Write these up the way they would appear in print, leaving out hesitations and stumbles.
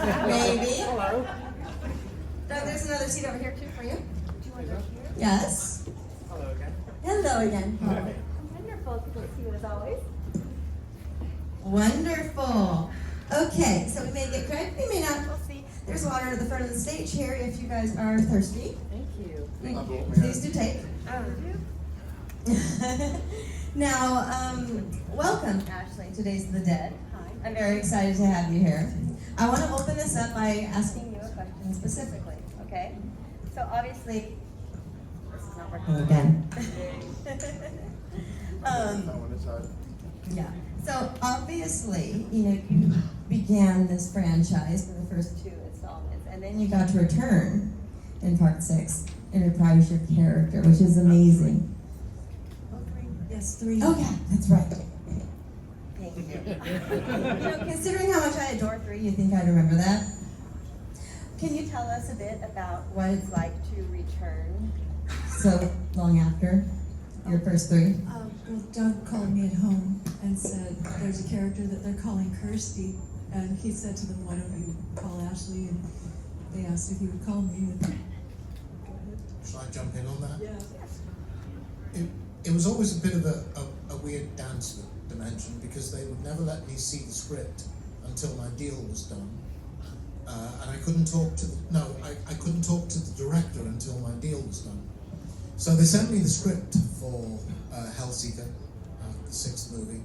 Maybe. Hello. Doug, there's another seat over here too for you. Do you want to go here? Yes. Hello again. Hello again. Wonderful to see you as always. Wonderful. Okay, so we may get credit, we may not. We'll see. There's water at the front of the stage here if you guys are thirsty. Thank you. Thank you. Please do take. You? Now, welcome, Ashley, to Days of the Dead. Hi. I'm very excited to have you here. I want to open this up by asking you a question specifically, okay? So obviously, this is not working again. Yeah. So obviously, you began this franchise for the first 2 installments, and then you got to return in part 6 and reprise your character, which is amazing. Yes, 3. Oh yeah, that's right. Thank you. Considering how much I adore 3, you think I'd remember that? Can you tell us a bit about what it's like to return so long after your first 3? Well, Doug called me at home and said there's a character that they're calling Kirsty, and he said to them, "Why don't you call Ashley?" And they asked if he would call me. And Shall I jump in on that? yeah. It was always a bit of a weird dance dimension because they would never let me see the script until my deal was done, and I couldn't talk to I couldn't talk to the director until my deal was done. So they sent me the script for Hellseeker, the 6th movie,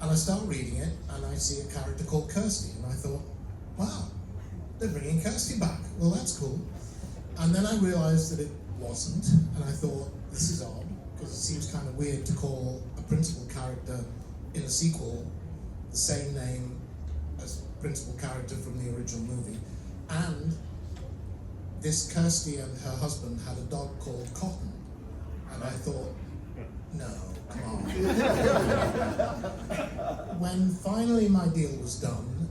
and I start reading it and I see a character called Kirsty, and I thought, wow, they're bringing Kirsty back. Well, that's cool. And then I realized that it wasn't, and I thought, this is odd, because it seems kind of weird to call a principal character in a sequel the same name as principal character from the original movie. And this Kirsty and her husband had a dog called Cotton, and I thought, no, come on. When finally my deal was done,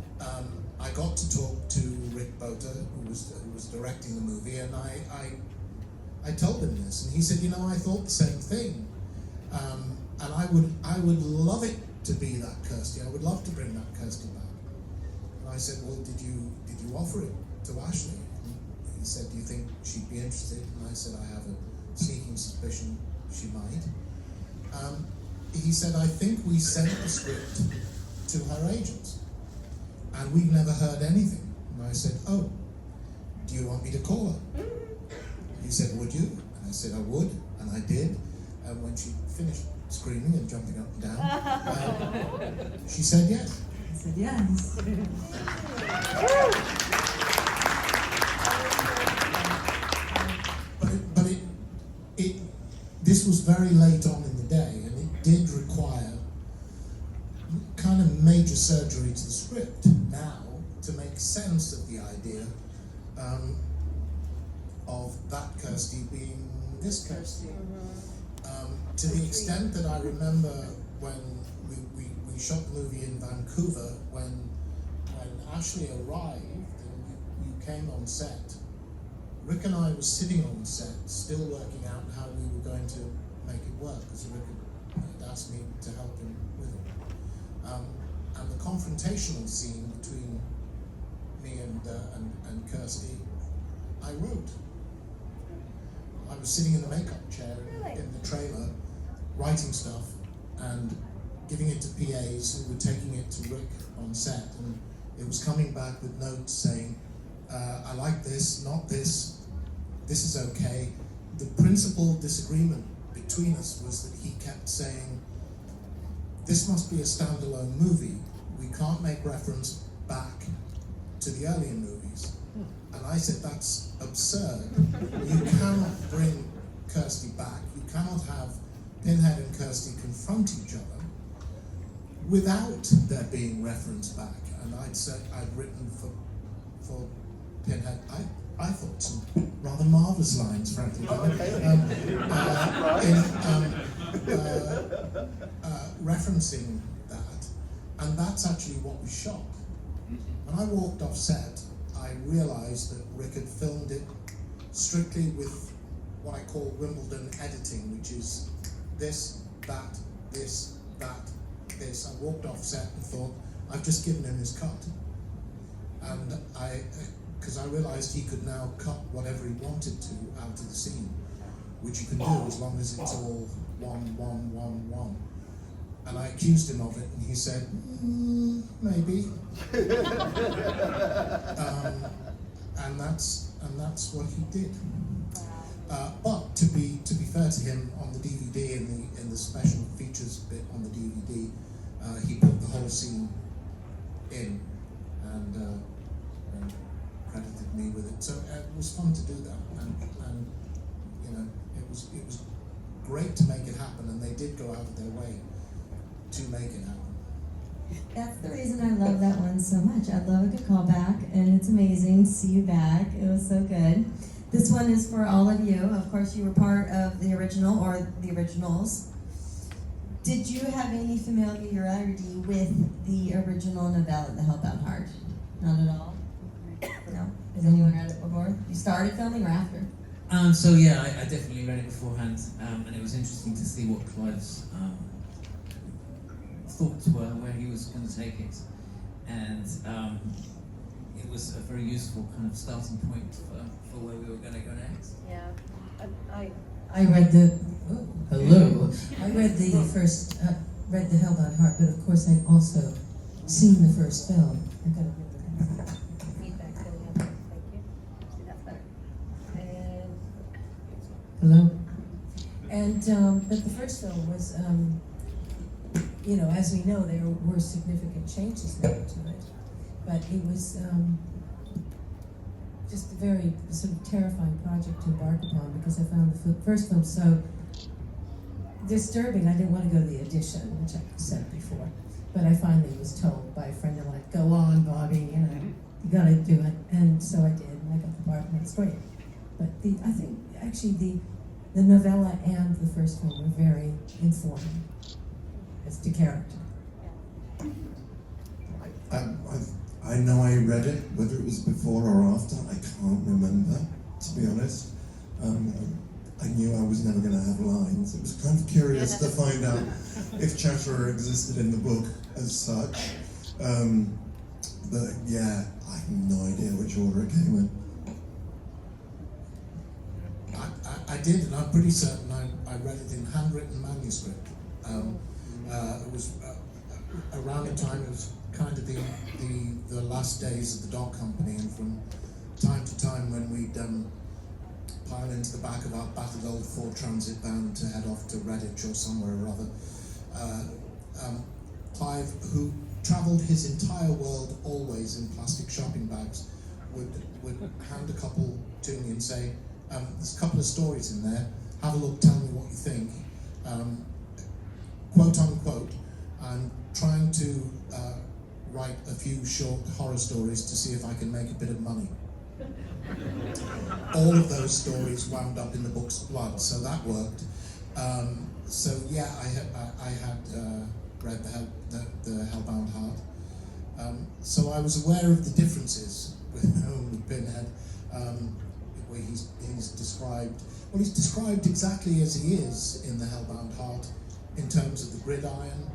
I got to talk to Rick Bota, who was directing the movie, and I told him this, and he said, I thought the same thing, and I would love it to be that Kirsty. I would love to bring that Kirsty back. And I said, well, did you offer it to Ashley? And he said, do you think she'd be interested? And I said, I have a sneaking suspicion she might. He said, I think we sent the script to her agents, and we've never heard anything. And I said, oh, do you want me to call her? He said, would you? And I said, I would, and I did. And when she finished screaming and jumping up and down, she said yes. I said yes. But this was very late on in the day, and it did require kind of major surgery to the script now to make sense of the idea of that Kirsty being this Kirsty. To the extent that I remember when we shot the movie in Vancouver, when Ashley arrived and you came on set, Rick and I were sitting on set, still working out how we were going to make it work, because Rick had asked me to help him with it. And the confrontational scene between me and Kirsty, I wrote. I was sitting in the makeup chair in the trailer, writing stuff and giving it to PAs who were taking it to Rick on set, and it was coming back with notes saying, I like this, not this, this is okay. The principal disagreement between us was that he kept saying, this must be a standalone movie. We can't make reference back to the earlier movies. And I said, that's absurd. You cannot bring Kirsty back. You cannot have Pinhead and Kirsty confront each other without there being reference back. And I'd written for Pinhead, I thought some rather marvelous lines, frankly, referencing that, and that's actually what we shot. When I walked off set, I realized that Rick had filmed it strictly with what I call Wimbledon editing, which is this, that, this, that, this. I walked off set and thought, I've just given him his cut. And because I realised he could now cut whatever he wanted to out of the scene, which you can do as long as it's all 1, 1, 1, 1. And I accused him of it, and he said, maybe. And that's what he did. But to be fair to him, on the DVD, in the special features bit on the DVD, he put the whole scene in and credited me with it. So it was fun to do that, and you know, it was great to make it happen, and they did go out of their way to make it happen. That's the reason I love that one so much. I love a good callback, and it's amazing to see you back. It was so good. This one is for all of you. Of course, you were part of the original or the originals. Did you have any familiarity with the original novella, The Hellbound Heart? Not at all? No? Has anyone read it before? You started filming or after? So yeah, I definitely read it beforehand, and it was interesting to see what Clive's thoughts were, where he was going to take it, and it was a very useful kind of starting point for where we were going to go next. Yeah. I read the, hello, I read the first, read The Hellbound Heart, but of course I'd also seen the first film. I got it. Feedback. Thank you. See, that's better. And Hello. And, but the first film was, you know, as we know, there were significant changes made to it, but it was just a very sort of terrifying project to embark upon, because I found the first film so disturbing. I didn't want to go to the audition, which I said before, but I finally was told by a friend of mine, "Go on, Barbie, you know, you gotta do it," and so I did, and I got the part, and it's great. But I think actually the novella and the first film were very informative as to character. I know I read it, whether it was before or after, I can't remember, to be honest. I knew I was never going to have lines. It was kind of curious to find out if Sheffer existed in the book as such. But yeah, I have no idea which order it came in. I did, and I'm pretty certain I read it in handwritten manuscript. It was around the time it was kind of the last days of the dog company, and from time to time when we'd pile into the back of our battered old Ford Transit van to head off to Redditch or somewhere or other, Clive, who travelled his entire world always in plastic shopping bags, would hand a couple to me and say, "There's a couple of stories in there, have a look, tell me what you think." Quote unquote, I'm trying to write a few short horror stories to see if I can make a bit of money. All of those stories wound up in the book's blood, so that worked. So yeah, I had read the Hellbound Heart. So I was aware of the differences with Pinhead, where he's described exactly as he is in the Hellbound Heart, in terms of the gridiron,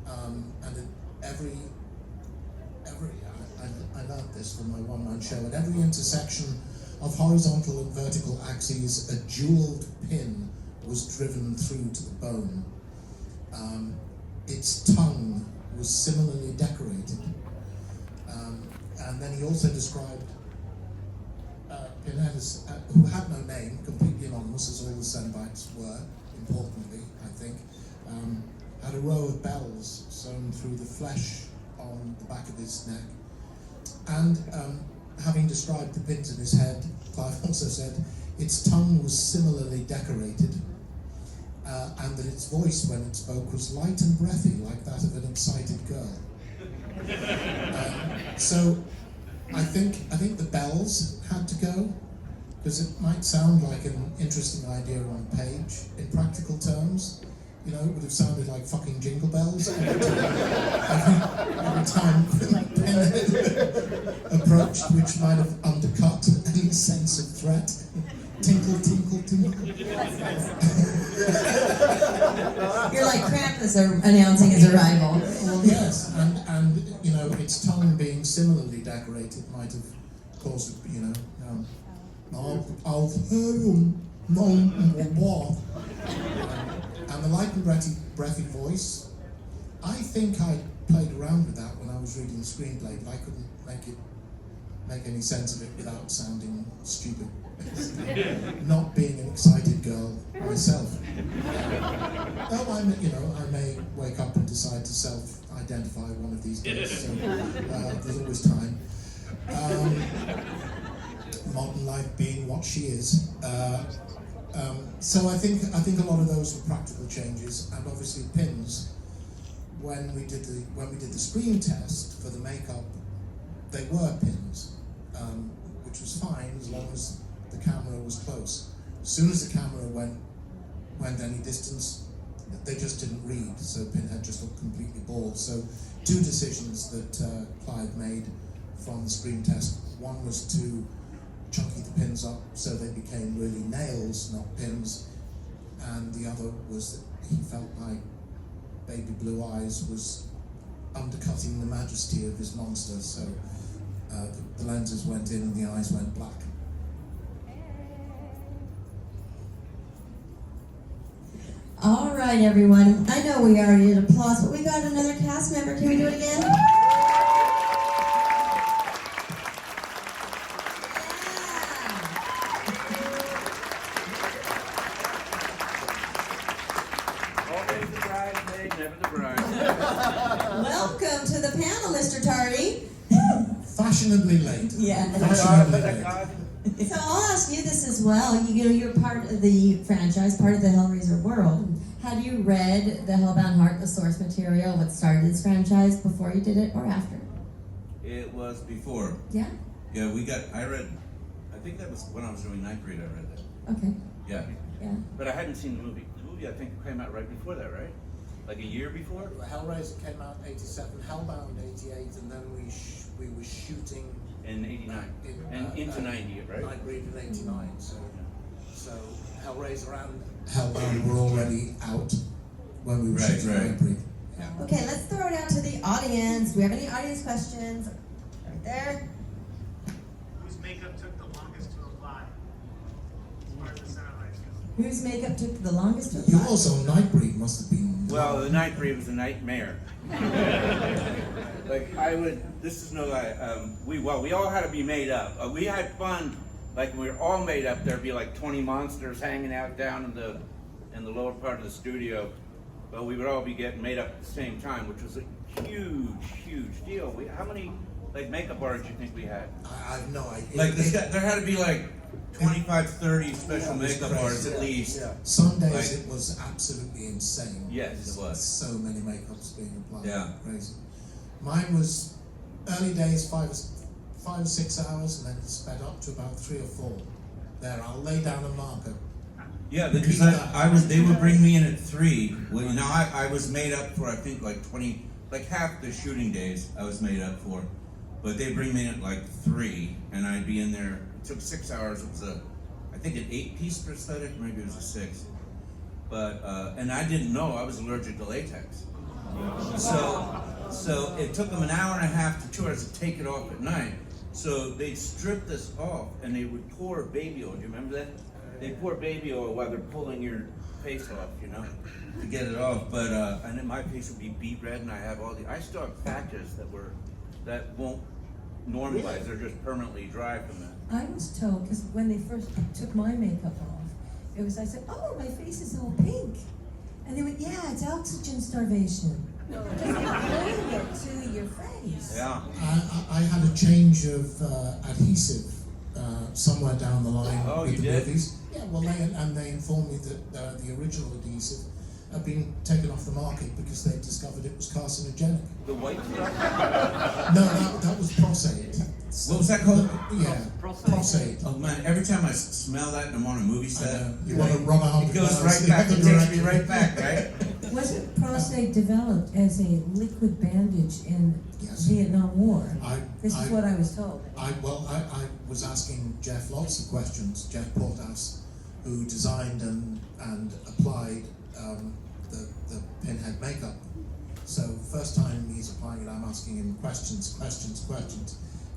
and I learned this from my one-man show. At every intersection of horizontal and vertical axes, a jeweled pin was driven through to the bone. Its tongue was similarly decorated. And then he also described Pinhead, who had no name, completely anonymous, as all the Cenobites were, importantly, I think, had a row of bells sewn through the flesh on the back of his neck. And having described the pins in his head, Clive also said its tongue was similarly decorated, and that its voice, when it spoke, was light and breathy, like that of an excited girl. So I think the bells had to go, because it might sound like an interesting idea on page. In practical terms, you know, it would have sounded like fucking jingle bells every time Pinhead approached, which might have undercut any sense of threat. Tinkle, tinkle, tinkle. You're like Krampus announcing his arrival. Well, yes, and you know, its tongue being similarly decorated might have calls it, I'll and the light and breathy voice. I think I played around with that when I was reading the screenplay, but I couldn't make any sense of it without sounding stupid. Not being an excited girl myself. Oh, I may wake up and decide to self-identify one of these days. So there's always time. Modern life being what she is. So I think a lot of those were practical changes, and obviously pins. When we did the screen test for the makeup, they were pins, which was fine as long as the camera was close. As soon as the camera went any distance, they just didn't read, so Pinhead just looked completely bald. So 2 decisions that Clive made from the screen test. One was to chunky the pins up so they became really nails, not pins, and the other was that he felt like Baby Blue Eyes was undercutting the majesty of his monster, so the lenses went in and the eyes went black. All right, everyone. I know we already did applause, but we got another cast member. Can we do it again? Always the bridesmaid, never the bride. Welcome to the panel, Mr. Tardy. Fashionably late. Yeah. Fashionably late. So I'll ask you this as well. You're part of the franchise, part of the Hellraiser world. Had you read The Hellbound Heart, the source material, what started this franchise, before you did it or after? It was before. Yeah? Yeah, I think that was when I was doing ninth grade, I read that. Okay. Yeah. Yeah. But I hadn't seen the movie. The movie, I think, came out right before that, right? Like a year before? Hellraiser came out in '87, Hellbound '88, and then we were shooting In 89. And into 90, right? Nightbreed in '89. So Hellraiser and Hellbound were already out when we were shooting Nightbreed. Yeah. Okay, let's throw it out to the audience. Do we have any audience questions? Right there. Whose makeup took the longest to apply? As far as the sound lights go. Whose makeup took the longest to You apply? also Nightbreed must have been. Well, the Nightbreed was a nightmare. This is no lie, we all had to be made up. We had fun, like we were all made up. There'd be like 20 monsters hanging out down in the lower part of the studio. But we would all be getting made up at the same time, which was a huge deal. How many makeup artists do you think we had? I have no idea. Like there had to be like 25, 30 special makeup artists at least. Yeah. Some days it was absolutely insane. Yes, it was. So many makeups being applied. Yeah. Crazy. Mine was early days 5 or 6 hours, and then it sped up to about 3 or 4. There, I'll lay down a marker. Yeah, because they would bring me in at 3. Well, I was made up for I think like 20, like half the shooting days I was made up for, but they bring me in at like 3, and I'd be in there. It took 6 hours. It was I think an 8-piece prosthetic, maybe it was a 6. But and I didn't know I was allergic to latex. So it took them an hour and a half to 2 hours to take it off at night. So they'd strip this off and they would pour baby oil. Do you remember that? They'd pour baby oil while they're pulling your face off, to get it off. But and then my face would be beet red, and I still have patches that won't normalize. They're just permanently dry from that. I was told, because when they first took my makeup off, I said, oh, my face is all pink. And they went, yeah, it's oxygen starvation. Just gluing it to your face. Yeah. I had a change of adhesive somewhere down the line Oh, with you the did? movies. Yeah, well, they informed me that the original adhesive had been taken off the market because they discovered it was carcinogenic. The white stuff? No, that was prostate. What was that called? Yeah, prostate. Oh man, every time I smell that and I'm on a movie set, You want to run 100 it goes miles right the back. other It takes me direction. right back, right? Wasn't prostate developed as a liquid bandage in Yes. Vietnam War? This is I- what I was told. I was asking Jeff lots of questions, Jeff Portas, who designed and applied the Pinhead makeup. So first time he's applying it, I'm asking him questions,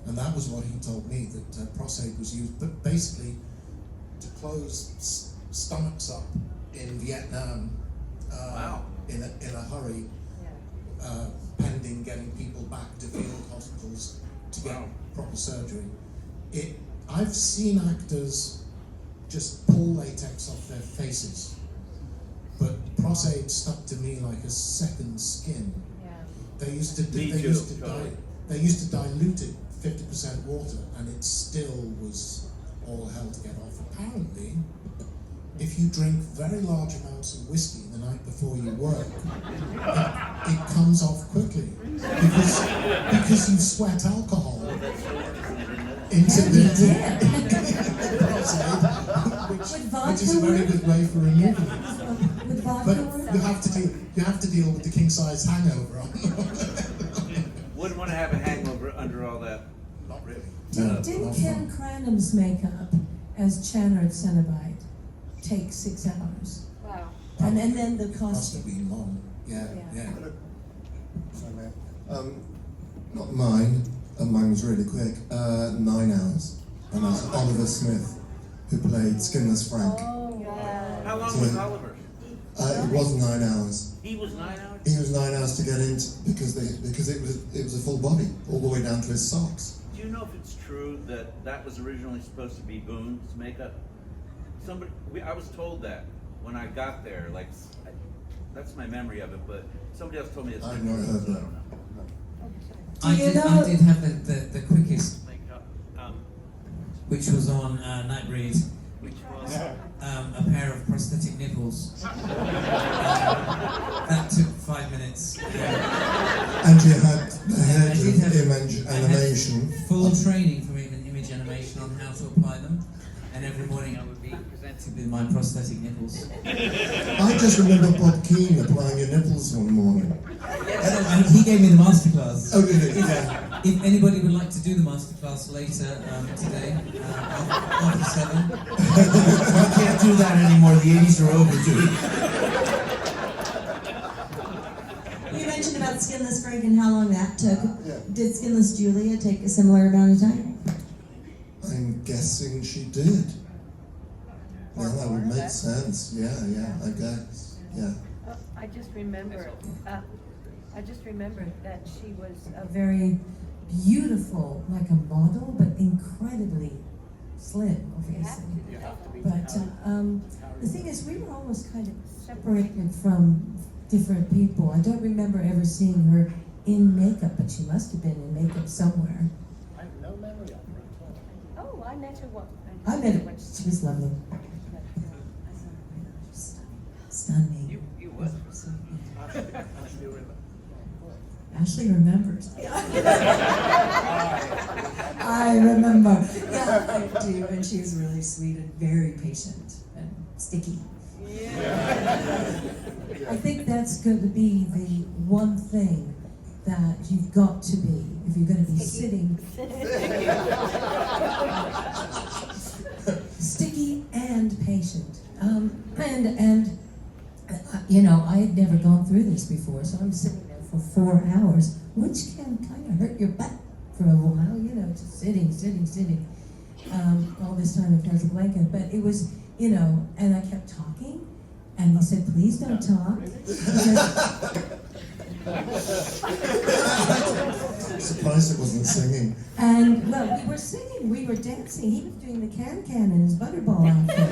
and and that was what he told me, that Prosaid was used, but basically to close stomachs up in Vietnam Wow. in a hurry, pending getting people back to field hospitals to get Wow. proper surgery. I've seen actors just pull latex off their faces, but Prosaid stuck to me like a second skin. Yeah. They used to Me they too, used to totally. they used to dilute it 50% water, and it still was all hell to get off. Apparently, if you drink very large amounts of whiskey the night before you work, it comes off quickly because you sweat alcohol into which is a very good way for removing it. With But vodka? you have to deal with the king size hangover. Wouldn't want to have a hangover under all that. Not really. Didn't Ken Cranham's makeup as Channard Cenobite take 6 hours? Wow. And then the Must costume. have been long. Yeah. Not mine. Mine was really quick. 9 hours. And that's Oliver Smith, who played Skinless Frank. Oh, yeah. How long was Oliver? It was 9 hours. He was 9 hours? He was 9 hours to get into because it was a full body all the way down to his socks. Do you know if it's true that that was originally supposed to be Boone's makeup? I was told that when I got there, that's my memory of it, but somebody else told me it's I've not not true, heard so I that. don't know. Do I you did know- have the quickest makeup, which was on Night Read, which was a pair of prosthetic nipples. That took 5 minutes. And you had the head I did have- of image I had animation. full training from image animation on how to apply them, and every morning I would be presented with my prosthetic nipples. I just remember Bob Keane applying your nipples one morning. And he gave me the masterclass. Oh, did he? Yeah. If anybody would like to do the masterclass later today, after 7, I can't do that anymore. The 80s are overdue. You mentioned about Skinless Frank and how long that took. Yeah. Did Skinless Julia take a similar amount of time? I'm guessing she did. Yeah, that would make sense. Yeah, I guess. Yeah. I just remember that she was A very beautiful, like a model, but incredibly slim, obviously. But the thing is, we were almost kind of separated from different people. I don't remember ever seeing her in makeup, but she must have been in makeup somewhere. I have no memory of her at all. Oh, I met her once. I met her. She was lovely. Stunning. You what? Ashley remembers. I remember. Yeah, I do. And she was really sweet and very patient and sticky. I think that's going to be the one thing that you've got to be if you're going to be sitting. Sticky and patient. You know, I had never gone through this before, so I'm sitting there for 4 hours, which can kind of hurt your back for a while, you know, just sitting. All this time in Casablanca. But it was, you know, and I kept talking, and he said, please don't talk. Surprised it wasn't singing. And, well, we were singing, we were dancing. He was doing the can-can in his butterball outfit.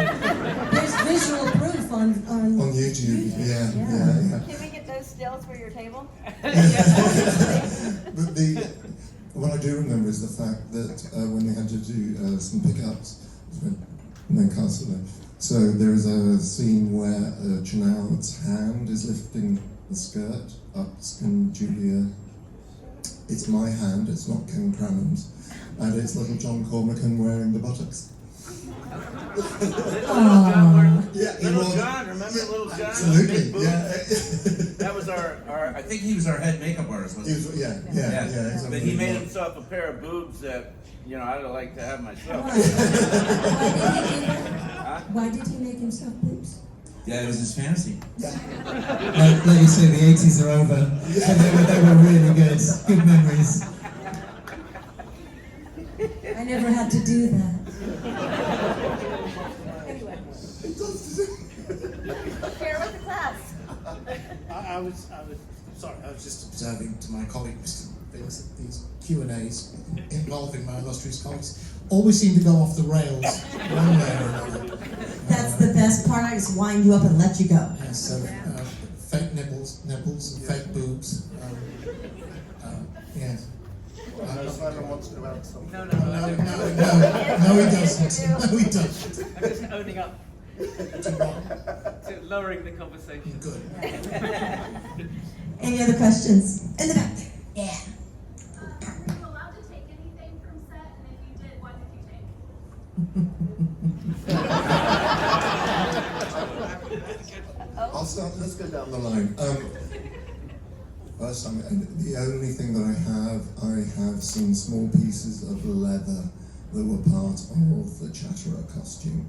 There's visual proof on YouTube, yeah. Can we get those stills for your table? But what I do remember is the fact that when they had to do some pickups, and then cast it. So there is a scene where Janelle's hand is lifting the skirt up, and Julia. It's my hand, it's not Ken Cranham's, and it's little John Cormacan wearing the buttocks. Little John, Little John, remember Little John? Absolutely, Big boobs? yeah. That was our I think he was our head makeup artist, wasn't he? Yeah. but he made himself a pair of boobs that, you know, I'd like to have myself. Why did he make himself boobs? Yeah, it was his fantasy. Like you say, the 80s are over, and they were really good. Good memories. I never had to do that. Anyway. Share with the class. I was sorry. I was just observing to my colleague, Mr. Biggs, that these Q&As involving my illustrious colleagues always seem to go off the rails one way or another. That's the best part. I just wind you up and let you go. Yes, so fake nipples, and fake boobs. Yes. Simon wants to add something. No, he doesn't. No, he doesn't. I'm just owning up To what? to lowering the conversation. Good. Any other questions? In the back. Yeah. Were you allowed to take anything from set? And if you did, what did you take? I'll start. Let's go down the line. First, the only thing that I have some small pieces of leather that were part of the Chatterer costume.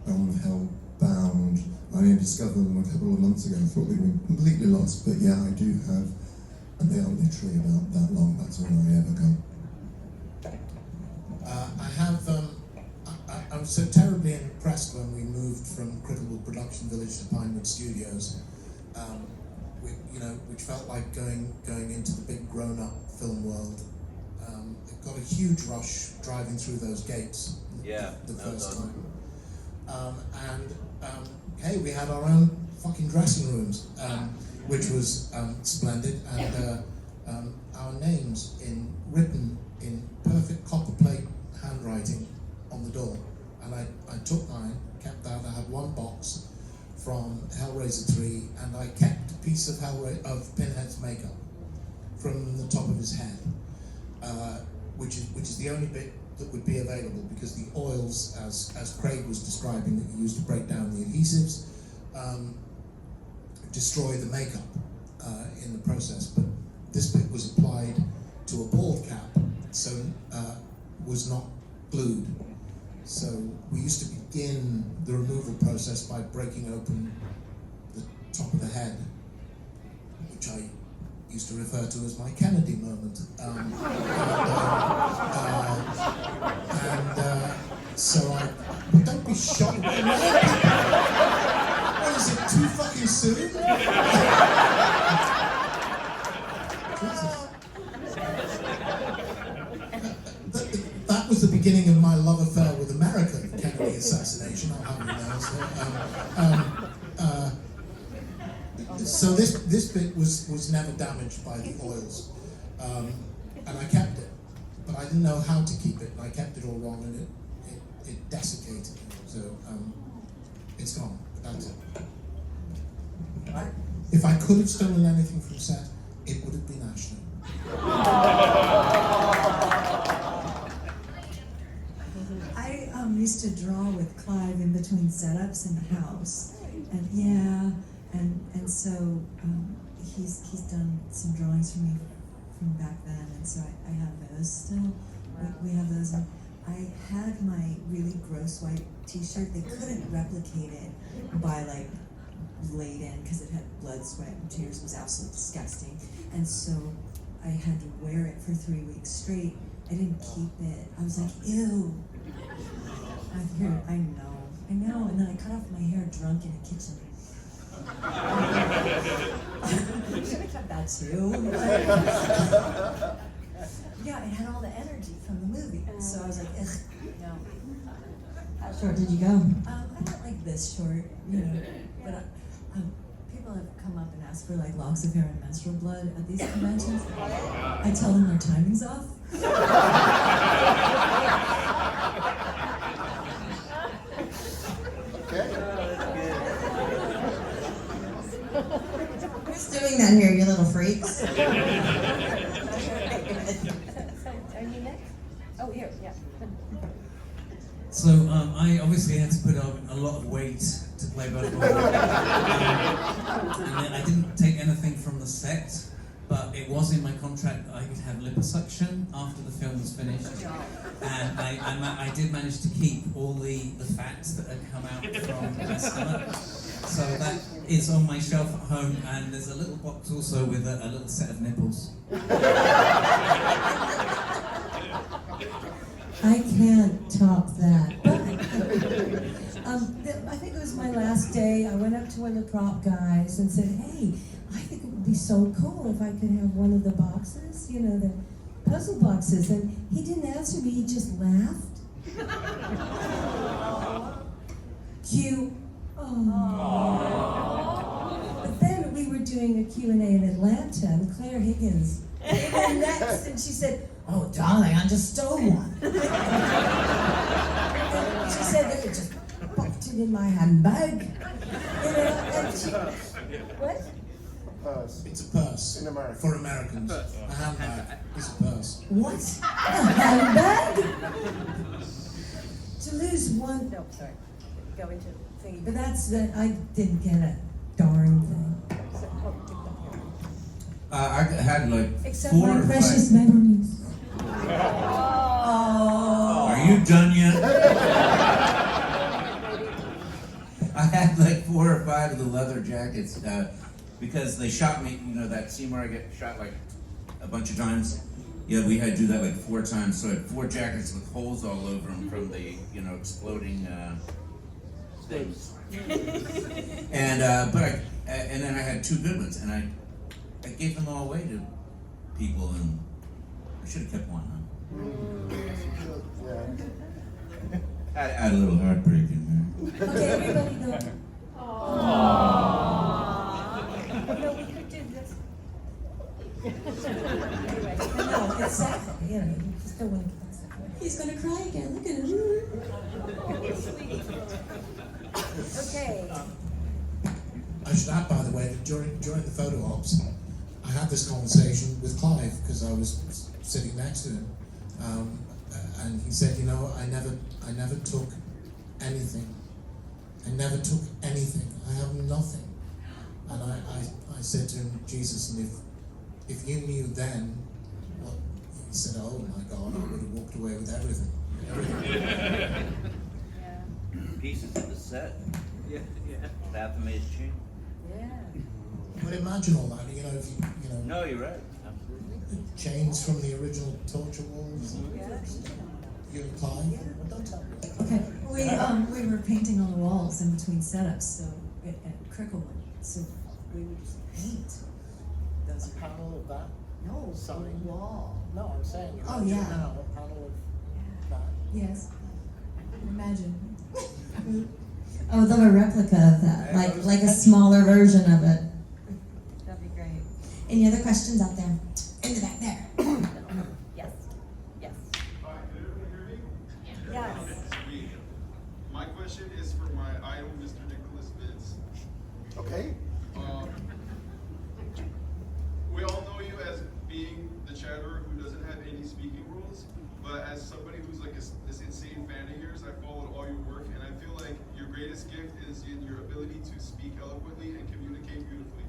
On Hellbound, I only discovered them a couple of months ago. I thought they were completely lost, but yeah, I do have, and they are literally about that long. That's all I ever got. I have. I was so terribly impressed when we moved from Cricklewood Production Village to Pinewood Studios, which felt like going into the big grown-up film world. It got a huge rush driving through those gates the first time. Hey, we had our own fucking dressing rooms, which was splendid, and our names written in perfect copper plate handwriting on the door. And I took mine, kept that. I had one box from Hellraiser 3, and I kept a piece of Pinhead's makeup from the top of his head, which is the only bit that would be available, because the oils, as Craig was describing, that you used to break down the adhesives, destroy the makeup in the process. But this bit was applied to a bald cap, so was not glued. So we used to begin the removal process by breaking open the top of the head, which I used to refer to as my Kennedy moment. So don't be shocked. What is it, too fucking soon? That was the beginning of my love affair with America, the Kennedy assassination. I'll have you know. So this bit was never damaged by the oils, and I kept it, but I didn't know how to keep it, and I kept it all wrong, and it desiccated. So it's gone. But that's it. If I could have stolen anything from set, it would have been Ashley. I used to draw with Clive in between setups in the house, and so he's done some drawings for me from back then, and so I have those still. We have those, and I had my really gross white T-shirt. They couldn't replicate it by like laid in because it had blood, sweat, and tears. It was absolutely disgusting, and so I had to wear it for 3 weeks straight. I didn't keep it. I was like, ew. I know, and then I cut off my hair drunk in a kitchen. I should have kept that too. Yeah, it had all the energy from the movie, so I was like, ugh, no. How short did you go? I went like this short, but people have come up and asked for like locks of hair and menstrual blood at these conventions. I tell them their timing's off. Who's doing that here, you little freaks? Are you next? Oh, here, yeah. So I obviously had to put on a lot of weight to play Barbie. And then I didn't take anything from the set, but it was in my contract that I could have liposuction after the film was finished. And I did manage to keep all the fats that had come out from my stomach. So that is on my shelf at home, and there's a little box also with a little set of nipples. I can't top that. But I think it was my last day. I went up to one of the prop guys and said, "Hey, I think it would be so cool if I could have one of the boxes, you know, the puzzle boxes." And he didn't answer me. He just laughed. Cue. But then we were doing a Q&A in Atlanta, and Claire Higgins came in next, and she said, "Oh, darling, I just stole one." And she said that it just popped it in my handbag. You know, and she, what? Purse. It's a purse. In America. For Americans. A handbag is a purse. What? A handbag? To lose one, no, sorry, go into thingy, but that's the, I didn't get a darn thing. So, I had like except 4 my or 5. precious memories. Are you done yet? I had like 4 or 5 of the leather jackets because they shot me. You know that scene where I get shot like a bunch of times. Yeah, we had to do that like 4 times. So I had 4 jackets with holes all over them from the exploding things. And and then I had 2 good ones, and I gave them all away to people, and I should have kept one. Yeah. I had a little heartbreak in there. Okay, everybody go. Aww. No, we could do this. Anyway, no, it's sad. You know, you just don't want to get that. He's gonna cry again. Look at him. Okay. I should add, by the way, that during the photo ops, I had this conversation with Clive because I was sitting next to him, and he said, "You know, I never took anything. I never took anything. I have nothing." And I said to him, "Jesus, and if you knew then," well, he said, "Oh my God, I would have walked away with everything." Pieces of the set. Yeah. Baphomet chain. Yeah. But imagine all that, if you know. No, you're right. Absolutely. Chains from the original torture walls. You and Clive? Don't tell me. Okay, we were painting on the walls in between setups, so at Cricklewood, so we would just paint those. A panel of that? No, Something. a wall. No, I'm saying. Oh, imagine yeah. Now, a panel of that. Yes. Imagine. Oh, they'll have a replica of that, like a smaller version of it. That'd be great. Any other questions out there? In the back there. Yes. Yes. Hi, can everyone hear me? Yes. My question is for my idol, Mr. Nicholas Vince. Okay. We all know you as being the chatterer who doesn't have any speaking rules, but as somebody who's like this insane fan of yours, I followed all your work, and I feel like your greatest gift is in your ability to speak eloquently and communicate beautifully.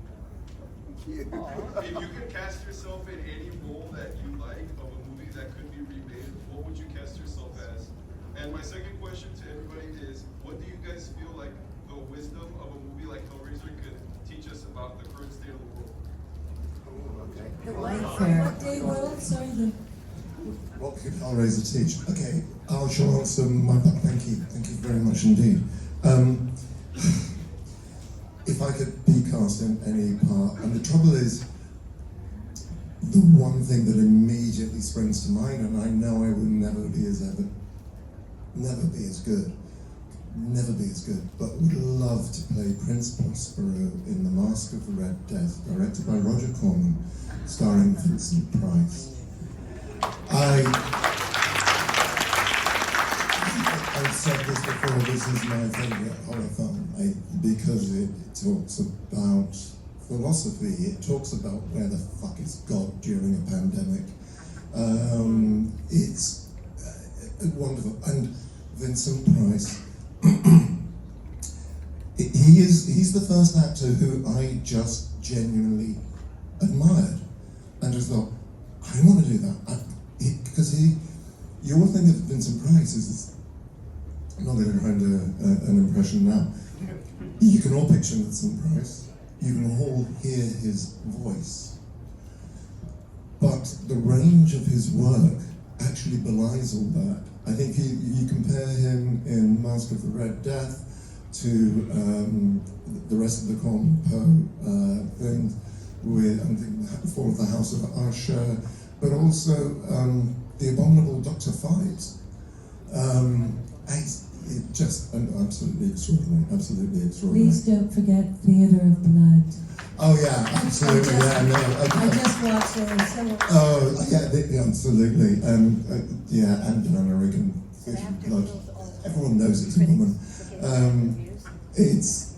If you could cast yourself in any role that you like of a movie that could be remade, what would you cast yourself as? And my second question to everybody is, what do you guys feel like the wisdom of a movie like Hellraiser could teach us about the current state of the world? Okay. The white fair. What day, Wilde? Sorry, What could Hellraiser teach? Okay, I shall answer my part. Thank you very much indeed. If I could be cast in any part, and the trouble is, the one thing that immediately springs to mind, and I know I would never be as good, but would love to play Prince Prospero in The Mask of the Red Death, directed by Roger Corman, starring Vincent Price. I've said this before, this is my favourite horror film, because it talks about philosophy, it talks about where the fuck is God during a pandemic. It's wonderful, and Vincent Price, he's the first actor who I just genuinely admired, and just thought, I want to do that, because you all think of Vincent Price as this, I'm not going to try and do an impression now. You can all picture Vincent Price. You can all hear his voice. But the range of his work actually belies belies all that. I think you compare him in Mask of the Red Death to the rest of the compo things with the Fall of the House of Usher, but also the abominable Dr. Fives. It's just absolutely extraordinary, Please don't forget Theatre of Blood. Oh yeah, absolutely. I just watched it. So Oh yeah, absolutely. And Anna Regan, Blood. Everyone knows it's a woman. Yes.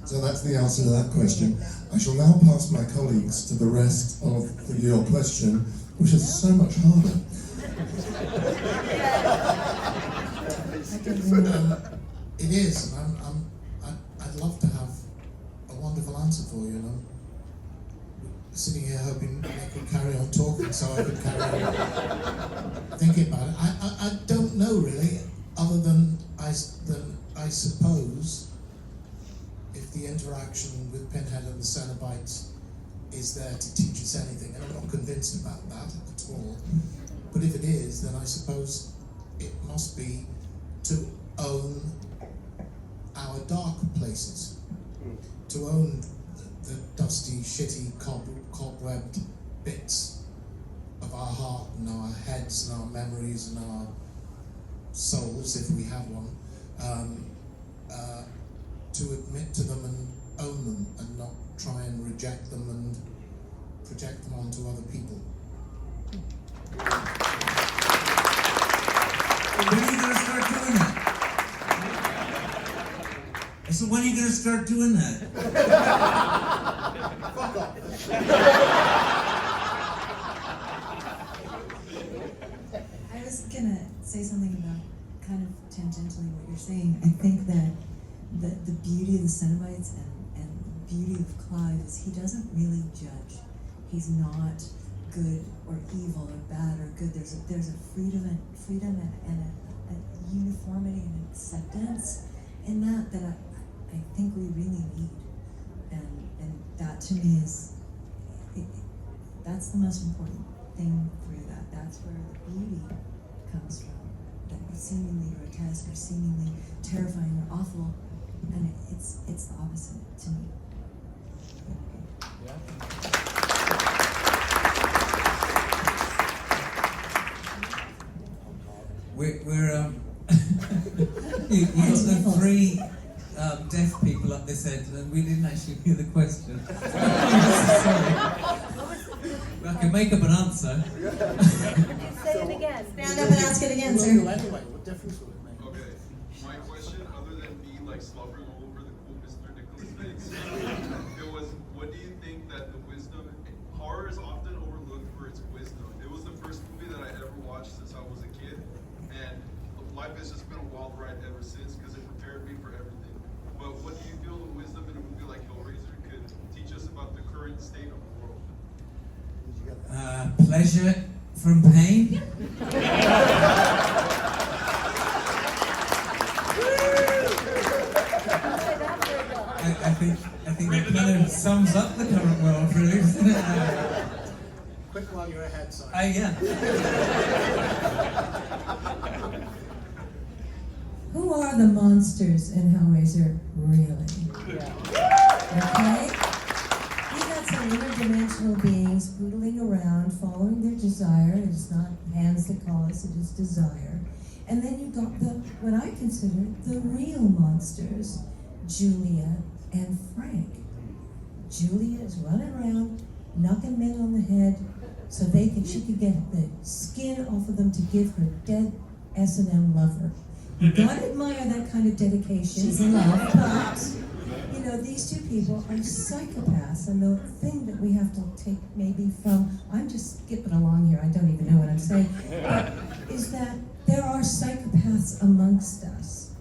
So that's the answer to that question. I shall now pass my colleagues to the rest of your question, which is so much harder. It is, and I'd love to have a wonderful answer for you, and I'm sitting here hoping Nick would carry on talking so I could carry on thinking about it. I don't know really, other than I suppose if the interaction with Pinhead and the Cenobites is there to teach us anything, and I'm not convinced about that at all, but if it is, then I suppose it must be to own our dark places, to own the dusty, shitty, cobwebbed bits of our heart and our heads and our memories and our souls, if we have one, to admit to them and own them and not try and reject them and project them onto other people. When are you going to start doing that? I said, when are you going to start doing that? Fuck off. I was gonna say something about kind of tangentially what you're saying. I think that the beauty of the Cenobites and the beauty of Clive is he doesn't really judge. He's not good or evil or bad or good. There's a freedom and a uniformity and acceptance in that I think we really need. And that to me is that's the most important thing through that. That's where the beauty comes from. That seemingly grotesque or seemingly terrifying or awful, and it's the opposite to me. We're you got the three deaf people up this end, and we didn't actually hear the question. Sorry. I can make up an answer. Say it again. Stand up and ask it again, sir. Anyway, what difference would it make? Okay, my question, other than me like slobbering all over the cool Mr. Nicholas things, it was, what do you think that the wisdom, horror is often overlooked for its wisdom. It was the first movie that I ever watched since I was a kid, and life has just been a wild ride ever since because it prepared me for everything. But what do you feel the wisdom in a movie like Hellraiser could teach us about the current state of the world? Pleasure from pain. I think that kind of sums up the current world, really, doesn't it? Quick while you're ahead, sorry. Yeah. who are the monsters in Hellraiser, really? Okay? You got some interdimensional beings poodling around, following their desire. It's not hands that call us, it is desire. And then you've got what I consider the real monsters, Julia and Frank. Julia is running around, knocking men on the head so she could get the skin off of them to give her dead S&M lover. You gotta admire that kind of dedication. She's in love, but these two people are psychopaths, and the thing that we have to take maybe from, I'm just skipping along here, I don't even know what I'm saying, but is that there are psychopaths amongst us.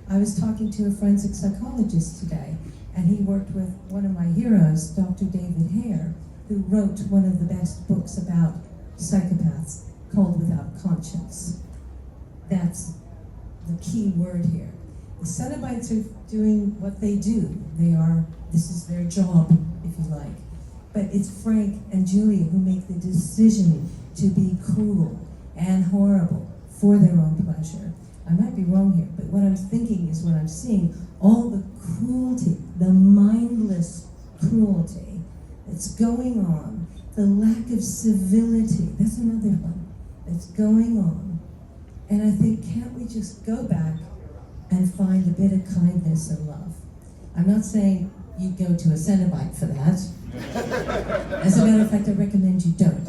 I was talking to a forensic psychologist today, and he worked with one of my heroes, Dr. David Hare, who wrote one of the best books about psychopaths, called Without Conscience. That's the key word here. The Cenobites are doing what they do. This is their job, if you like. But it's Frank and Julia who make the decision to be cruel and horrible for their own pleasure. I might be wrong here, but what I'm thinking is when I'm seeing all the cruelty, the mindless cruelty that's going on, the lack of civility, that's another one that's going on. And I think, can't we just go back and find a bit of kindness and love? I'm not saying you go to a Cenobite for that. As a matter of fact, I recommend you don't.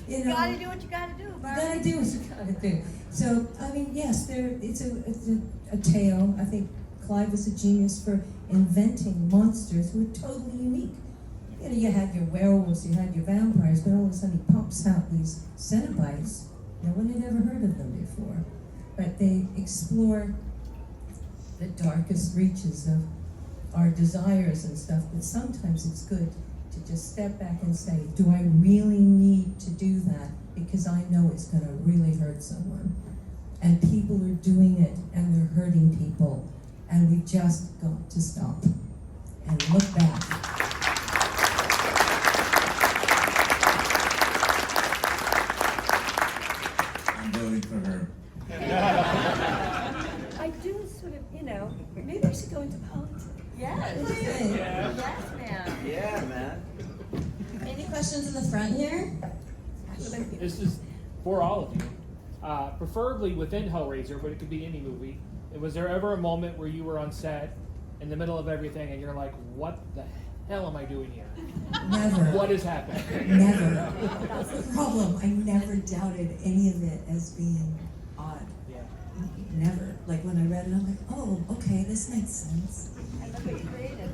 You know, gotta do what you gotta do, Barbie. you gotta do what you gotta do. So, I mean, yes, it's a tale. I think Clive was a genius for inventing monsters who are totally unique. You know, you had your werewolves, you had your vampires, but all of a sudden he pumps out these Cenobites. No one had ever heard of them before. But they explore the darkest reaches of our desires and stuff, but sometimes it's good to just step back and say, do I really need to do that? Because I know it's gonna really hurt someone. And people are doing it, and they're hurting people, and we just got to stop and look back. I'm voting for her. I do sort of, maybe I should go into politics. Yes. Yes, ma'am. Yeah, man. Any questions in the front here? This is for all of you. Preferably within Hellraiser, but it could be any movie. Was there ever a moment where you were on set in the middle of everything and you're like, what the hell am I doing here? Never. What is happening? Never. That's the problem. I never doubted any of it as being odd. Yeah. Never. Like when I read it, I'm like, oh, okay, this makes sense. I love what you created.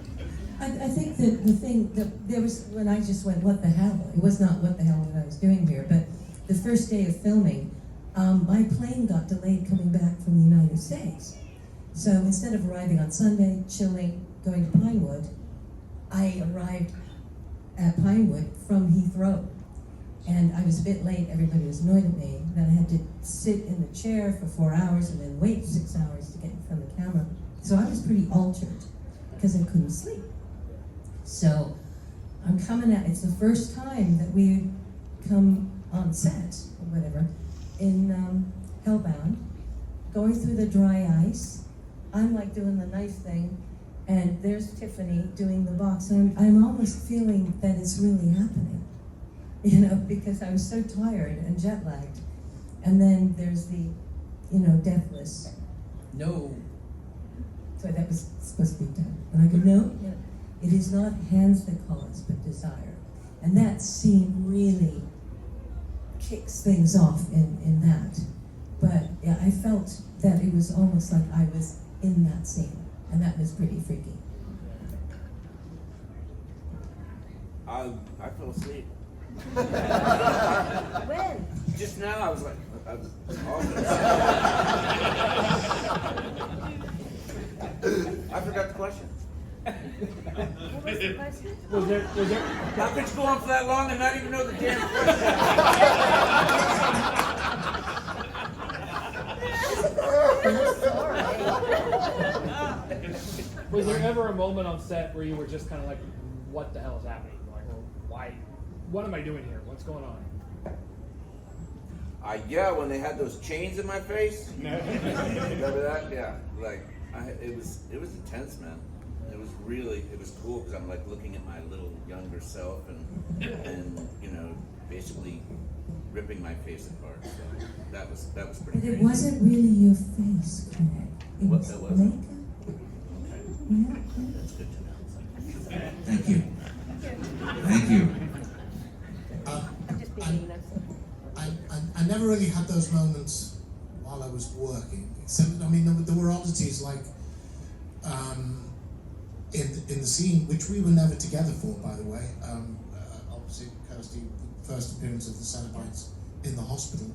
I think that the thing that there was when I just went, what the hell? It was not what the hell what I was doing here, but the first day of filming, my plane got delayed coming back from the United States. So instead of arriving on Sunday, chilling, going to Pinewood, I arrived at Pinewood from Heathrow. And I was a bit late, everybody was annoyed at me. Then I had to sit in the chair for 4 hours and then wait 6 hours to get in front of the camera. So I was pretty altered because I couldn't sleep. So I'm coming out, it's the first time that we had come on set, or whatever, in Hellbound, going through the dry ice. I'm like doing the knife thing, and there's Tiffany doing the box. And I'm almost feeling that it's really happening, because I was so tired and jet lagged. And then there's the, deathless. No. So that was supposed to be done. And I go, no, it is not hands that call us, but desire. And that scene really kicks things off in that. But yeah, I felt that it was almost like I was in that scene. And that was pretty freaky. I fell asleep. When? Just now, I was like, I forgot the question. What was the question? Was there How could you go on for that long and not even know the damn question? Was there ever a moment on set where you were just kind of like, what the hell is happening? Like, well, why? What am I doing here? What's going on? Yeah, when they had those chains in my face. Remember that? Yeah, it was intense, man. It was cool because I'm like looking at my little younger self and basically ripping my face apart. So that was pretty. But it crazy. wasn't really your face, Craig. It was It makeup. wasn't? Yeah. That's good to know. Thank you. Thank you. I'm just being nice. I never really had those moments while I was working. Except, there were oddities like in the scene, which we were never together for, by the way. Obviously, Kirsty, the first appearance of the Cenobites in the hospital.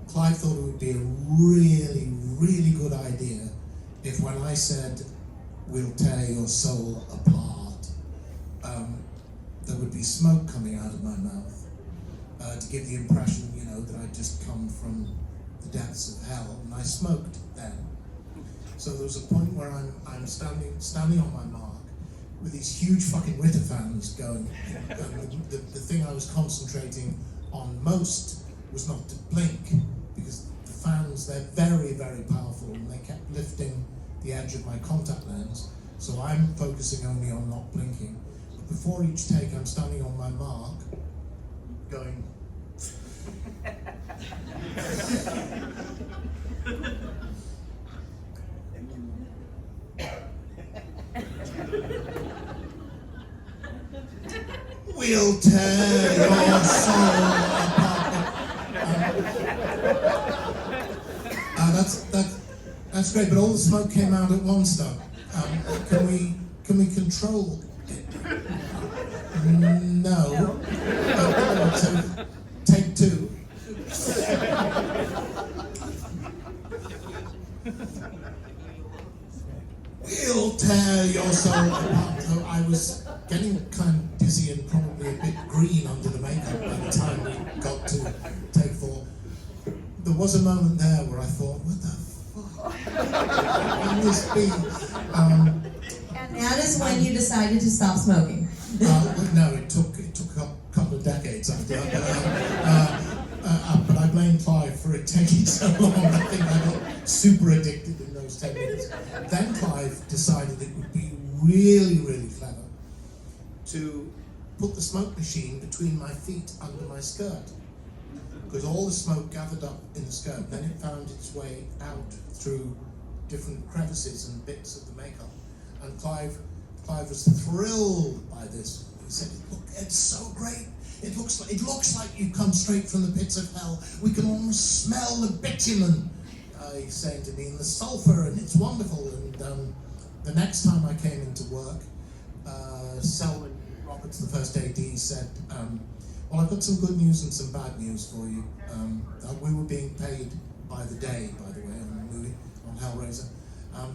Clive thought it would be a really, really good idea if when I said, "We'll tear your soul apart," there would be smoke coming out of my mouth to give the impression, that I'd just come from the depths of hell, and I smoked then. So there was a point where I'm standing on my mark, with these huge fucking Ritter fans going. And the thing I was concentrating on most was not to blink, because the fans, they're very, very powerful, and they kept lifting the edge of my contact lens, so I'm focusing only on not blinking. But before each take, I'm standing on my mark, going... We'll tear your soul apart. That's great, but all the smoke came out at once, though. Can we control it? No. So take two. We'll tear your soul apart. So I was getting kind of dizzy and probably a bit green under the makeup by the time we got to take 4. There was a moment there where I thought, what the fuck can this be? And that is when you decided to stop smoking. No, it took a couple of decades after that. But I blame Clive for it taking so long. I think I got super addicted in those 10 minutes. Then Clive decided it would be really, really clever to put the smoke machine between my feet under my skirt, because all the smoke gathered up in the skirt, then it found its way out through different crevices and bits of the makeup. And Clive was thrilled by this. He said, "Look, it's so great. It looks like you come straight from the pits of hell. We can almost smell the bitumen," he's saying to me, "and the sulfur, and it's wonderful." And the next time I came into work, Selwyn Roberts, the first AD, said, "Well, I've got some good news and some bad news for you." We were being paid by the day, by the way, on the movie, on Hellraiser.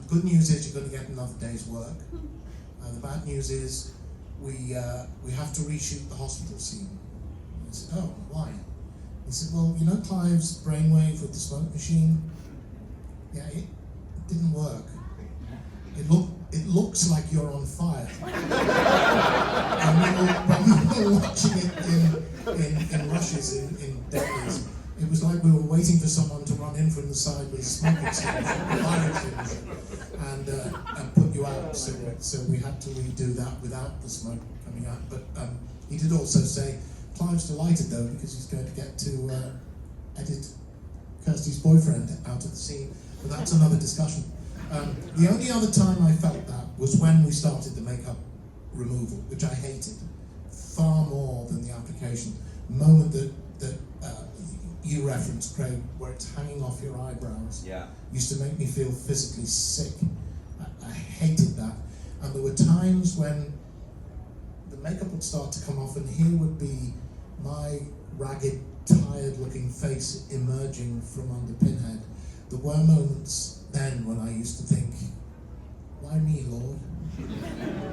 Good news is you're going to get another day's work. The bad news is we have to reshoot the hospital scene. I said, "Oh, why?" He said, "Well, you know Clive's brainwave with the smoke machine? Yeah, it didn't work. It looks like you're on fire." And we were watching it in rushes, in dailies. It was like we were waiting for someone to run in from the side with a smoke extinguisher, fire extinguisher, and put you out. So we had to redo that without the smoke coming out. But he did also say, Clive's delighted though, because he's going to get to edit Kirsty's boyfriend out of the scene. But that's another discussion. The only other time I felt that was when we started the makeup removal, which I hated far more than the application. The moment that you referenced, Craig, where it's hanging off your eyebrows, used to make me feel physically sick. I hated that. And there were times when the makeup would start to come off and here would be my ragged, tired-looking face emerging from under Pinhead. There were moments then when I used to think, why me, Lord?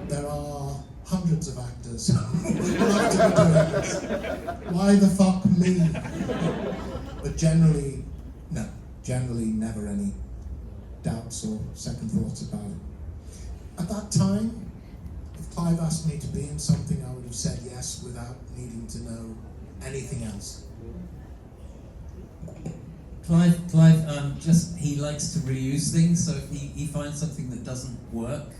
There are hundreds of actors who would love to be doing this. Why the fuck me? But generally, no. Generally, never any doubts or second thoughts about it. At that time, if Clive asked me to be in something, I would have said yes without needing to know anything else. Clive, he likes to reuse things, so if he finds something that doesn't work,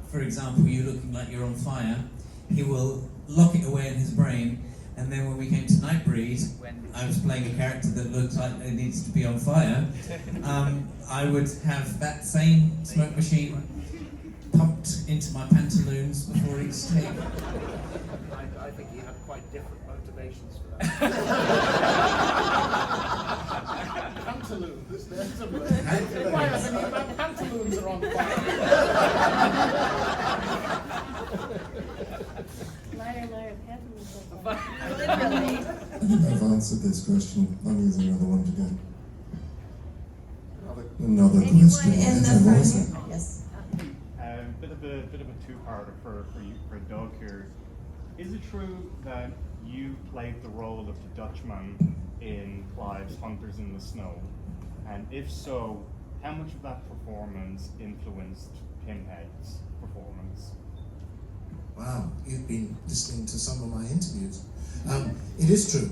for example, you looking like you're on fire, he will lock it away in his brain, and then when we came to Nightbreed, when I was playing a character that looked like it needs to be on fire, I would have that same smoke machine pumped into my pantaloons before each take. I think he had quite different motivations for that. Pantaloons, there's some why haven't my pantaloons are on fire? Liar, pantaloons on fire. Literally. I think I've answered this question. I'm using another one to go. Another Anyone question. in the front? Yes. Bit of a two-parter for Doug here. Is it true that you played the role of the Dutchman in Clive's Hunters in the Snow? And if so, how much of that performance influenced Pinhead's performance? Wow, you've been listening to some of my interviews. It is true.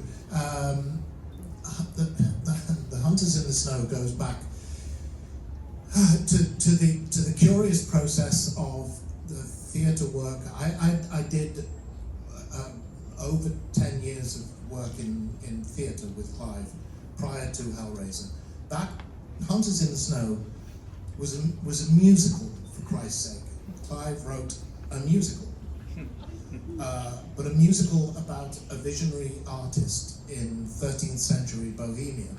The Hunters in the Snow goes back to the curious process of the theatre work. I did over 10 years of work in theatre with Clive prior to Hellraiser. That Hunters in the Snow was a musical, for Christ's sake. Clive wrote a musical. But a musical about a visionary artist in 13th century Bohemia.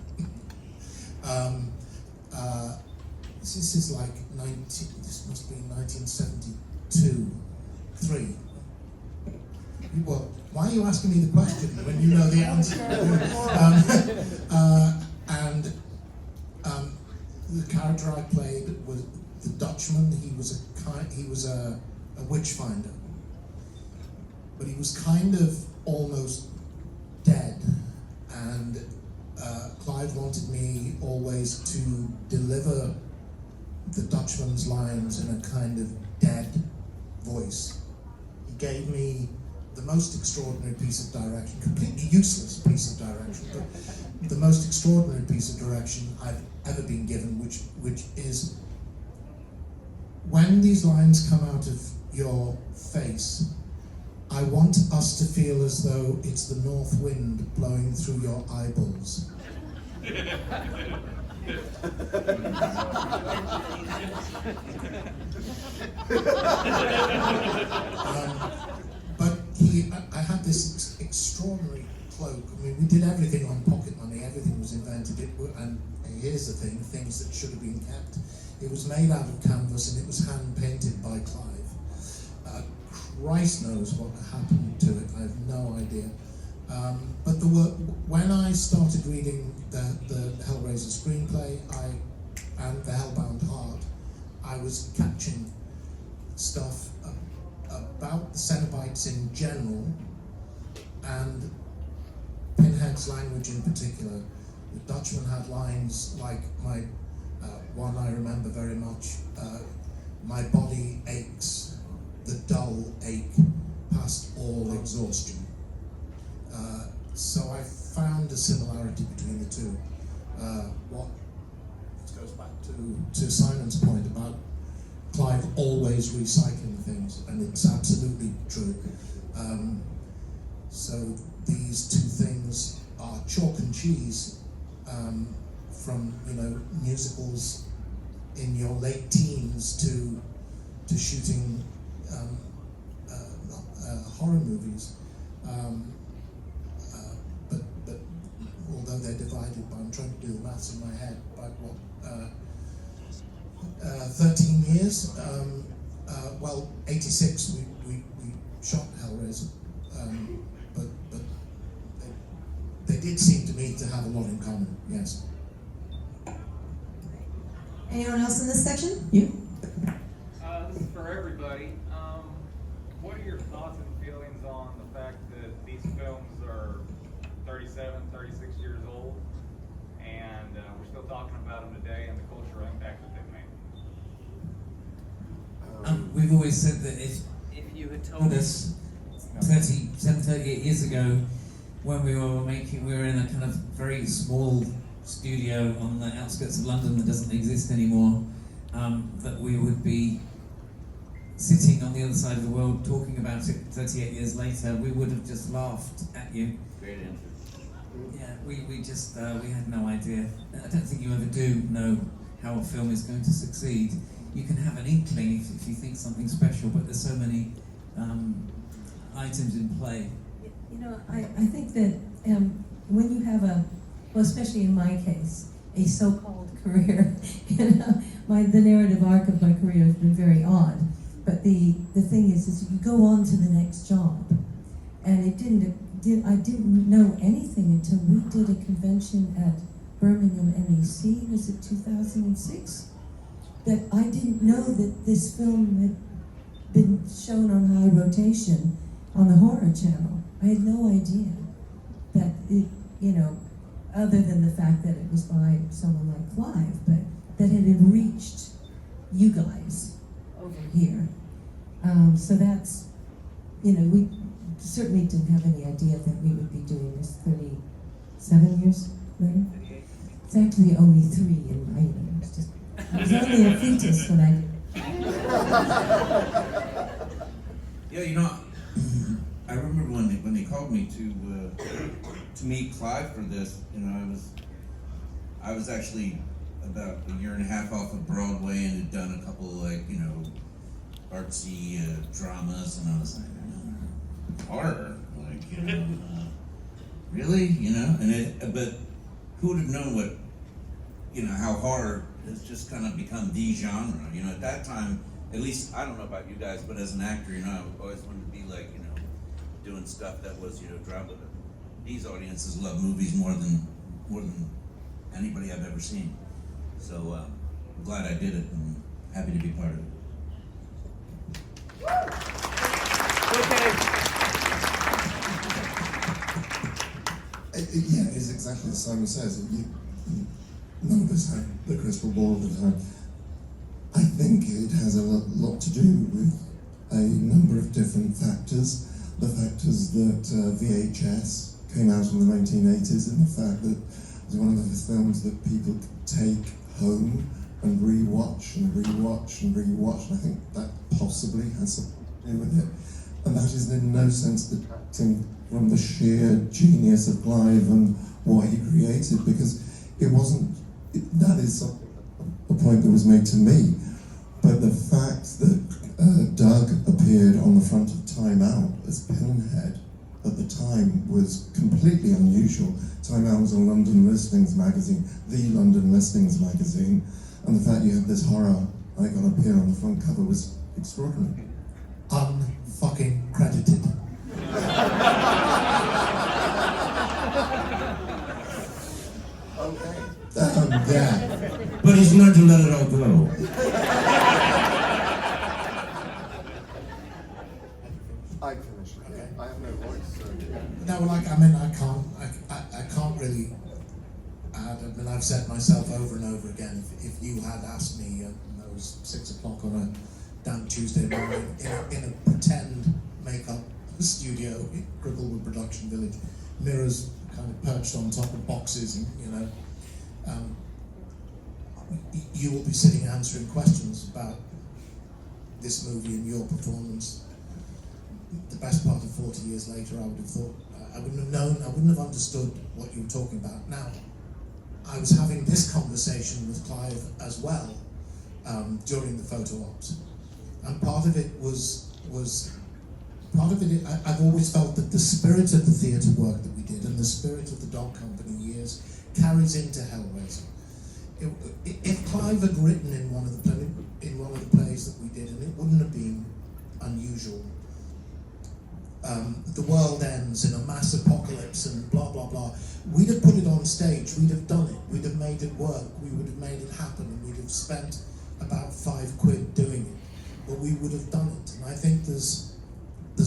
This is like this must be 1972, 3. Well, why are you asking me the question when you know the answer? And the character I played was the Dutchman. He was a witch finder. But he was kind of almost dead, and Clive wanted me always to deliver the Dutchman's lines in a kind of dead voice. He gave me the most extraordinary piece of direction, completely useless piece of direction, but the most extraordinary piece of direction I've ever been given, which is, when these lines come out of your face, I want us to feel as though it's the north wind blowing through your eyeballs. But I had this extraordinary cloak. I mean, we did everything on pocket money. Everything was invented. And here's the thing: things that should have been kept. It was made out of canvas and it was hand painted by Clive. Christ knows what happened to it. I have no idea. But when I started reading the Hellraiser screenplay, and the Hellbound Heart, I was catching stuff about the Cenobites in general, and Pinhead's language in particular. The Dutchman had lines like one I remember very much. My body aches, the dull ache past all exhaustion. So I found a similarity between the two. It goes back to Simon's point about Clive always recycling things, and it's absolutely true. So these two things are chalk and cheese from musicals in your late teens to shooting horror movies. But although they're divided, but I'm trying to do the maths in my head, about 13 years. 86 we shot Hellraiser, but they did seem to me to have a lot in common. Yes. Anyone else in this section? You? This is for everybody. What are your thoughts and feelings on the fact that these films are 37, 36 years old, and we're still talking about them today and the cultural impact that they've made? We've always said that if you had told us 38 years ago, when we were in a kind of very small studio on the outskirts of London that doesn't exist anymore, that we would be sitting on the other side of the world talking about it 38 years later, we would have just laughed at you. Great answer. Yeah, we just, we had no idea. I don't think you ever do know how a film is going to succeed. You can have an inkling if you think something's special, but there's so many items in play. I think that when you have well, especially in my case, a so-called career, the narrative arc of my career has been very odd. But the thing is you go on to the next job, and I didn't know anything until we did a convention at Birmingham NEC. Was it 2006? That I didn't know that this film had been shown on high rotation on the Horror Channel. I had no idea that it, other than the fact that it was by someone like Clive, but that it had reached you guys over here. So that's you know, we certainly didn't have any idea that we would be doing this 37 years later. It's actually only 3 in my years. Just, I was only a fetus when I did it. Yeah, you know, I remember when they called me to meet Clive for this. You know, I was actually about a year and a half off of Broadway and had done a couple of, like, you know, artsy dramas, and I was like, horror, like, you know, really, you know, but who would have known what, you know, how horror has just kind of become the genre, you know. At that time, at least, I don't know about you guys, but as an actor, you know, I always wanted to be like, you know, doing stuff that was, you know, drama. These audiences love movies more than anybody I've ever seen. So I'm glad I did it and happy to be part of it. Yeah, it's exactly as Simon says. None of us have the crystal ball at the time. I think it has a lot to do with a number of different factors. The factors that VHS came out in the 1980s, and the fact that it was one of those films that people could take home and rewatch and rewatch and rewatch. And I think that possibly has something to do with it. And that is in no sense detracting from the sheer genius of Clive and what he created, because it wasn't, that is a point that was made to me. But the fact that Doug appeared on the front of Time Out as Pinhead at the time was completely unusual. Time Out was a London listings magazine, the London listings magazine, and the fact you had this horror icon appear on the front cover was extraordinary. Unfucking credited. Okay. Yeah. But he's learned to let it all go. I finished. Okay. I have no voice. So. No, like, I mean, I can't really add. I mean, I've said myself over and over again, if you had asked me, it was 6 o'clock on a damn Tuesday morning in a pretend makeup studio in Cricklewood Production Village, mirrors kind of perched on top of boxes, and, you know, you will be sitting answering questions about this movie and your performance. The best part of 40 years later, I would have thought, I wouldn't have known, I wouldn't have understood what you were talking about. Now, I was having this conversation with Clive as well during the photo ops, and part of it I've always felt that the spirit of the theatre work that we did and the spirit of the Dog Company years carries into Hellraiser. If Clive had written in one of the plays that we did, and it wouldn't have been unusual, the world ends in a mass apocalypse and blah blah blah, we'd have put it on stage, we'd have done it, we'd have made it work, we would have made it happen, and we'd have spent about £5 doing it, but we would have done it. And I think there's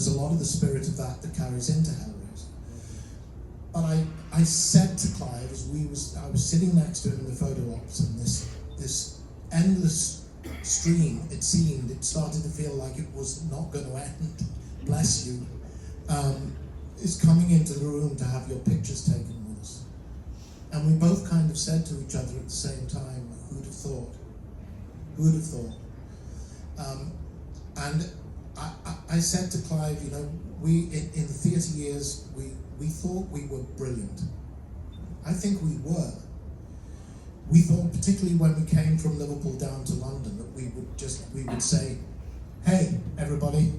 a lot of the spirit of that carries into Hellraiser. But I said to Clive, I was sitting next to him in the photo ops, and this endless stream, it started to feel like it was not going to end, bless you, is coming into the room to have your pictures taken with us. And we both kind of said to each other at the same time, who'd have thought? Who'd have thought? And I said to Clive, you know, we in the theatre years, we thought we were brilliant. I think we were. We thought, particularly when we came from Liverpool down to London, that we would say, hey, everybody,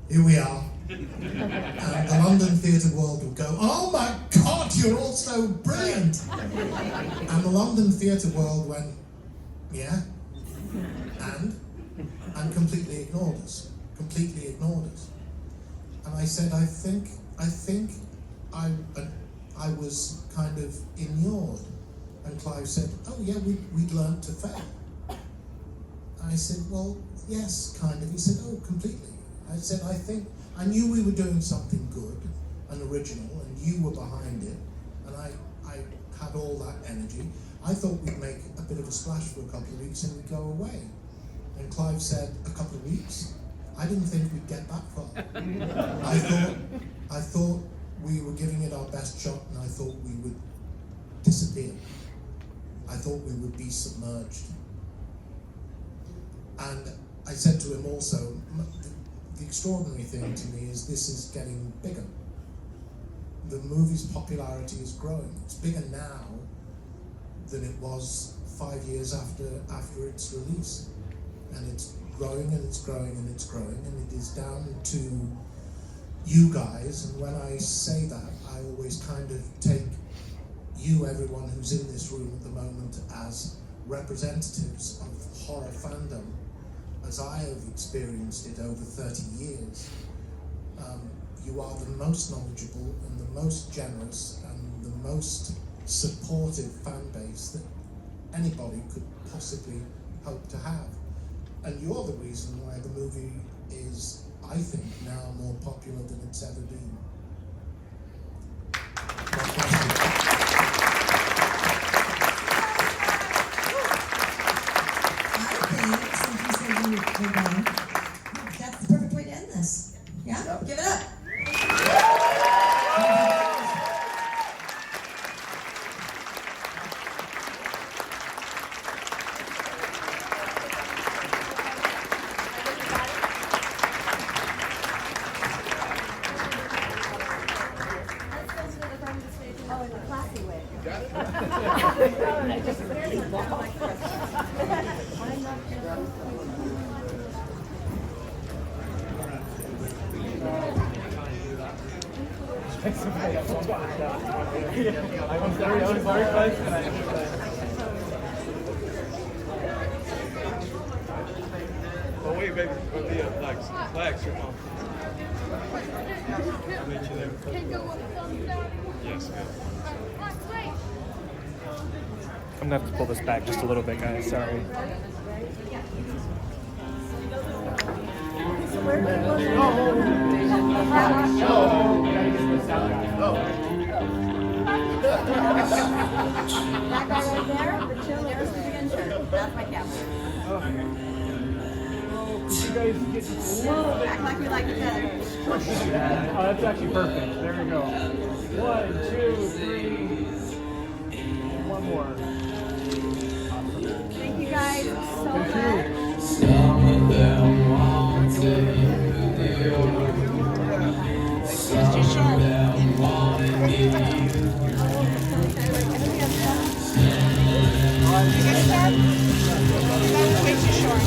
here we are. And the London theatre world would go, oh my God, you're all so brilliant. And the London theatre world went, yeah, and completely ignored us. And I said, I think I was kind of inured. And Clive said, oh yeah, we'd learned to fail. I said, well, yes, kind of. He said, oh, completely. I said, I knew we were doing something good and original, and you were behind it, and I had all that energy. I thought we'd make a bit of a splash for a couple of weeks and we'd go away. And Clive said, a couple of weeks? I didn't think we'd get that far. I thought we were giving it our best shot, and I thought we would disappear. I thought we would be submerged. And I said to him also, the extraordinary thing to me is this is getting bigger. The movie's popularity is growing. It's bigger now than it was 5 years after its release. And it's growing and it's growing and it's growing, and it is down to you guys. And when I say that, I always kind of take you, everyone who's in this room at the moment, as representatives of horror fandom, as I have experienced it over 30 years. You are the most knowledgeable and the most generous and the most supportive fan base that anybody could possibly hope to have. And you're the reason why the movie is, I think, now more popular than it's ever been. God bless you. Since you said we're done, that's the perfect way to end this. Yeah? Give it up. Oh wait, baby, go be a flags, your mom. I'll meet you there. Yes, ma'am. I'm gonna have to pull this back just a little bit, guys. Sorry. That guy right there, there's the big intern. That's my captain. You guys get just a little bit. Act like we like each other. Oh, that's actually perfect. There we go. 1, 2, 3. One more. Thank you guys so much. Some of them wanted some of them wanted me. You get it, Dad? That was way too short.